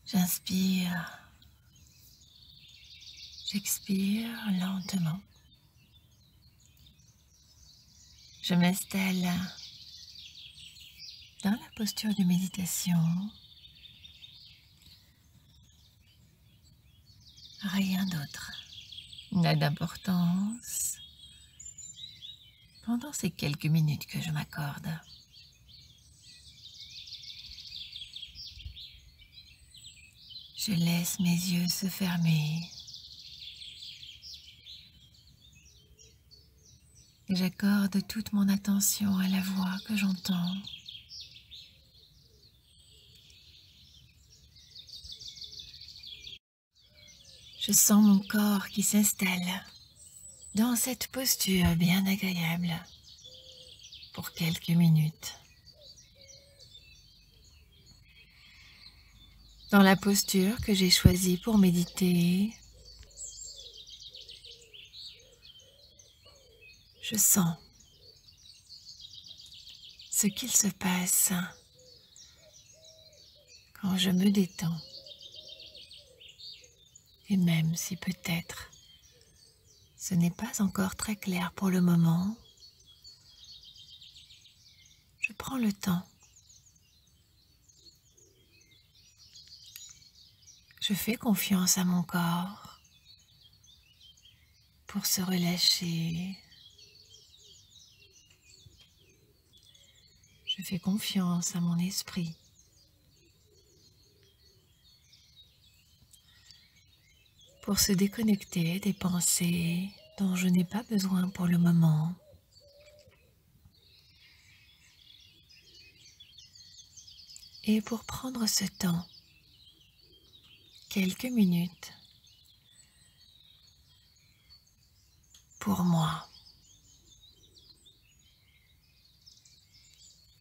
J'inspire, j'expire lentement. Je m'installe dans la posture de méditation. Rien d'autre n'a d'importance pendant ces quelques minutes que je m'accorde. Je laisse mes yeux se fermer et j'accorde toute mon attention à la voix que j'entends. Je sens mon corps qui s'installe dans cette posture bien agréable pour quelques minutes. Dans la posture que j'ai choisie pour méditer, je sens ce qu'il se passe quand je me détends. Et même si peut-être ce n'est pas encore très clair pour le moment, je prends le temps. Je fais confiance à mon corps pour se relâcher. Je fais confiance à mon esprit pour se déconnecter des pensées dont je n'ai pas besoin pour le moment. Et pour prendre ce temps, quelques minutes, pour moi.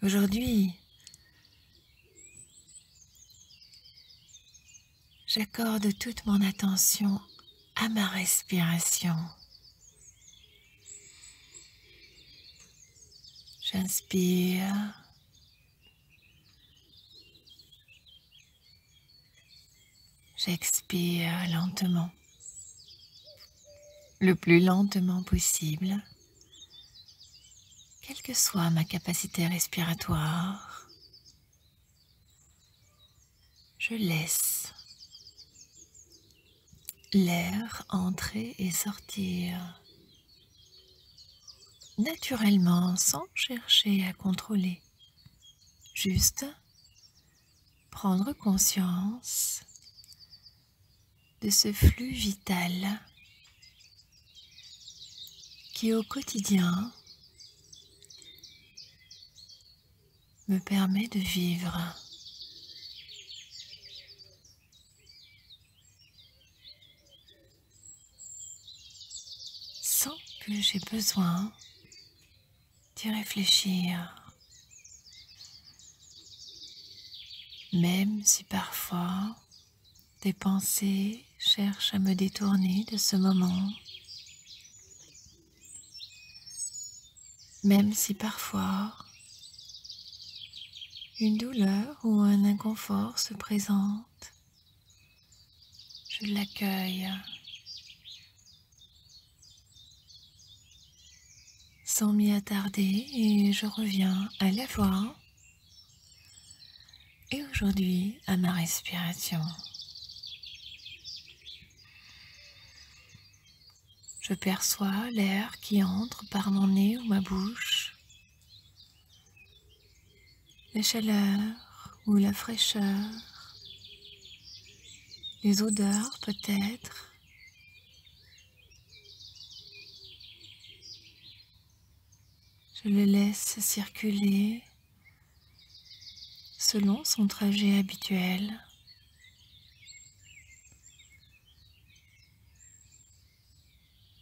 Aujourd'hui, j'accorde toute mon attention à ma respiration. J'inspire. J'expire lentement, le plus lentement possible, quelle que soit ma capacité respiratoire. Je laisse l'air entrer et sortir naturellement sans chercher à contrôler. Juste prendre conscience de ce flux vital qui au quotidien me permet de vivre. Sans que j'ai besoin d'y réfléchir. Même si parfois des pensées cherchent à me détourner de ce moment. Même si parfois une douleur ou un inconfort se présente, je l'accueille sans m'y attarder et je reviens à la voix et aujourd'hui à ma respiration. Je perçois l'air qui entre par mon nez ou ma bouche, la chaleur ou la fraîcheur, les odeurs peut-être. Je le laisse circuler selon son trajet habituel.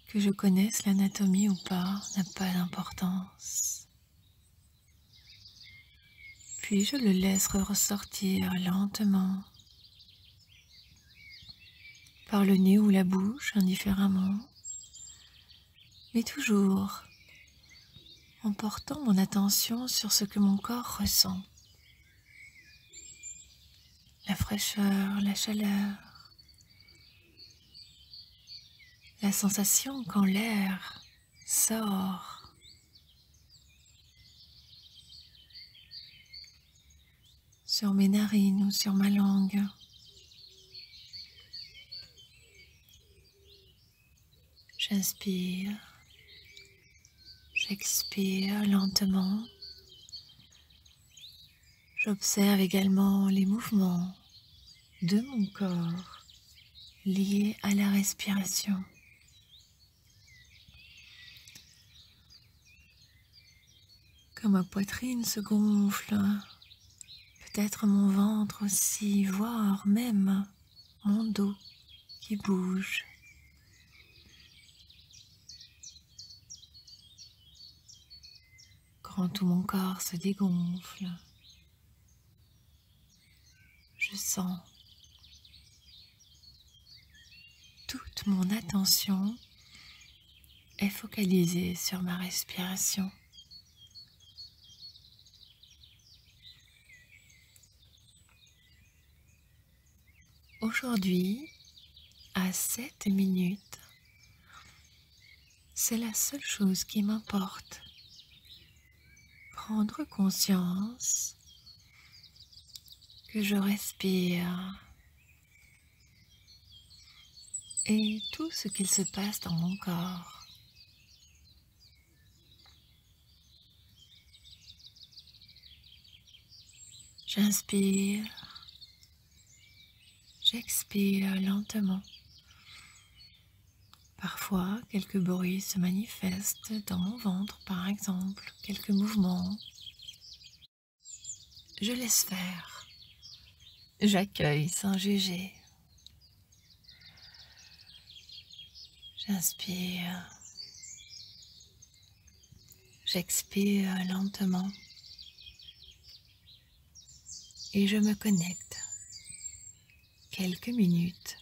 Que je connaisse l'anatomie ou pas n'a pas d'importance. Puis je le laisse ressortir lentement par le nez ou la bouche indifféremment, mais toujours en portant mon attention sur ce que mon corps ressent. La la fraîcheur, la chaleur, la sensation quand l'air sort sur mes narines ou sur ma langue. J'inspire, j'expire lentement. J'observe également les mouvements de mon corps liés à la respiration. Quand ma poitrine se gonfle, peut-être mon ventre aussi, voire même mon dos qui bouge. Quand tout mon corps se dégonfle, je sens toute mon attention est focalisée sur ma respiration. Aujourd'hui, à 7 minutes, c'est la seule chose qui m'importe. Prendre conscience que je respire et tout ce qu'il se passe dans mon corps. J'inspire, j'expire lentement. Parfois, quelques bruits se manifestent dans mon ventre, par exemple, quelques mouvements. Je laisse faire. J'accueille sans juger. J'inspire. J'expire lentement. Et je me connecte quelques minutes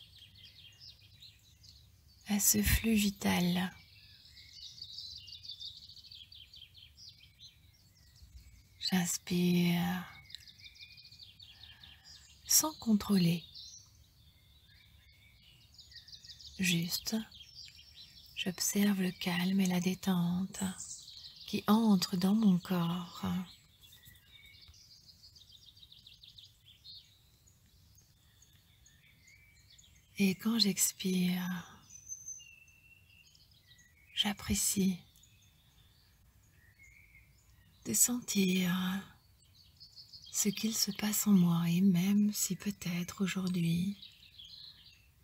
à ce flux vital. J'inspire sans contrôler. Juste, j'observe le calme et la détente qui entrent dans mon corps. Et quand j'expire, j'apprécie de sentir ce qu'il se passe en moi, et même si peut-être aujourd'hui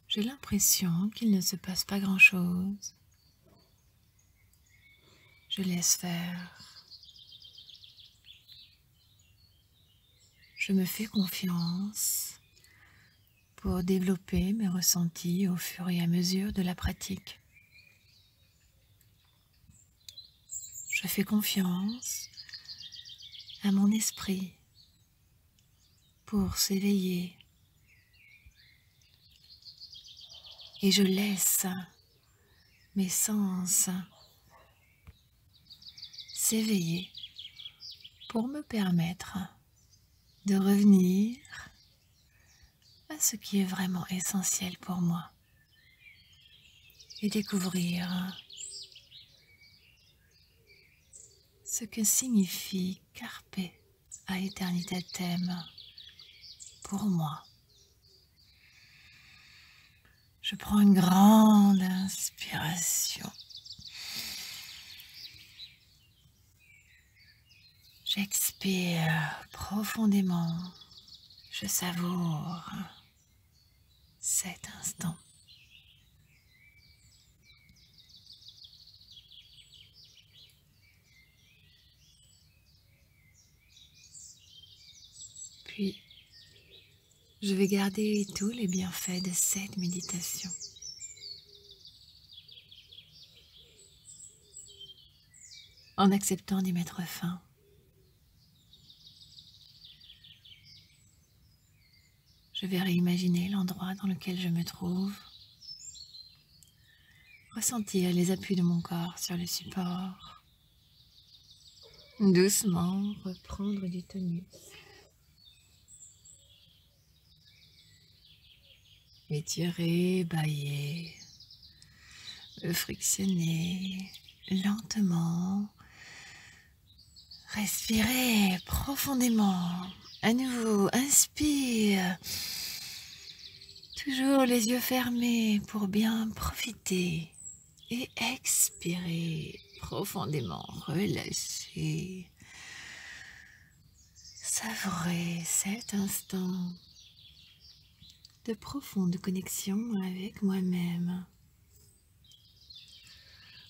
j'ai l'impression qu'il ne se passe pas grand-chose, je laisse faire. Je me fais confiance pour développer mes ressentis au fur et à mesure de la pratique. Je fais confiance à mon esprit pour s'éveiller et je laisse mes sens s'éveiller pour me permettre de revenir à ce qui est vraiment essentiel pour moi et découvrir ce que signifie carpe aeternitatem pour moi. Je prends une grande inspiration. J'expire profondément. Je savoure cet instant. Puis, je vais garder tous les bienfaits de cette méditation. En acceptant d'y mettre fin. Je vais réimaginer l'endroit dans lequel je me trouve. Ressentir les appuis de mon corps sur le support. Doucement reprendre du tonus. Étirer, bailler, me frictionner lentement. Respirez profondément. À nouveau, inspire. Toujours les yeux fermés pour bien profiter. Et expirez profondément, relâchez. Savourez cet instant de profonde connexion avec moi-même.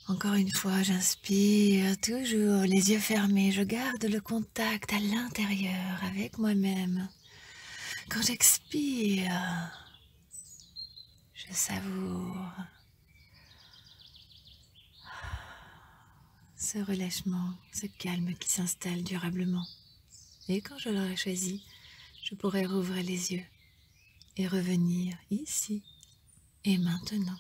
Encore une fois, j'inspire, toujours les yeux fermés. Je garde le contact à l'intérieur avec moi-même. Quand j'expire, je savoure ce relâchement, ce calme qui s'installe durablement. Et quand je l'aurai choisi, je pourrai rouvrir les yeux et revenir ici et maintenant.